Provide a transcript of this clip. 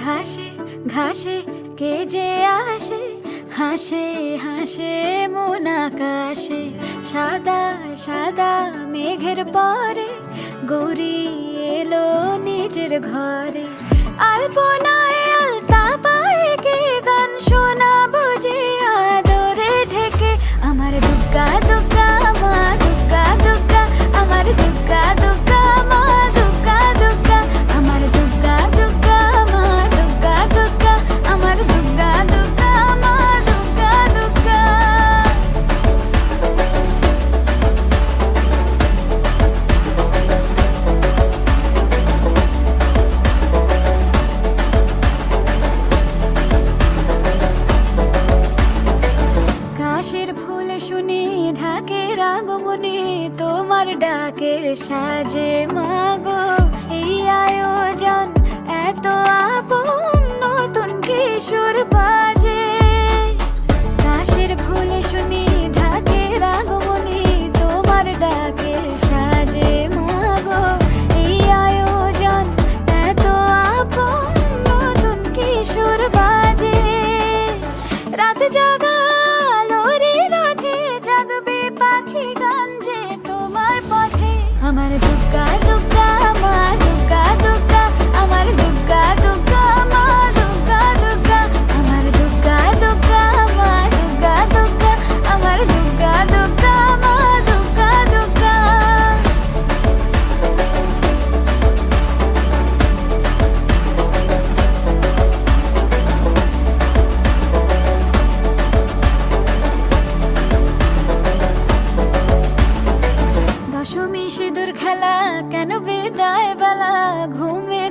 ঘাসে ঘাসে কে যে আসে, হাসে হাসে মন আকাশে। সাদা সাদা মেঘের পরে গৌরী এলো নিজের ঘরে। আলপনায় আলতা পায়ে কে গান শোনাবো যে আদরে ঢেকে। আমার দুগ্গা দুগ্গা মা দুগ্গা দুগ্গা, আমার দুগ্গা দুগ্গা মা দুগ্গা দুগ্গা, আমার দুগ্গা দুগ্গা মা দুগ্গা দুগ্গা, আমার দুগ্গা দুগ্গা মা দুগ্গা দুগ্গা। কাশের ফুল শুনি ঢাকের আগমনে, তোমার ডাকের সাজে মাগো এই আয়োজন এত আপন, নতুন কিশোর বাজে। কাশের ফুল শুনি ঢাকের আগমনে, তোমার ডাকের সাজে মাগো এই আয়োজন এত আপন, নতুন কিশোর বাজে। রাত জাগা জাগবে পাখি গান যে তোমার পথে। আমার দুগ্গা দুগ্গা মা দুগ্গা দুগ্গা, আমার দুগ্গা দুগ্গা মা দুগ্গা দুগ্গা, আমার দুগ্গা দুগ্গা মা দুগ্গা দুগ্গা, আমার দুগ্গা দুগ্গা মা দুগ্গা দুগ্গা। দশমী সিঁদুর খেলা কেন বিদায় বেলা, ঘুমে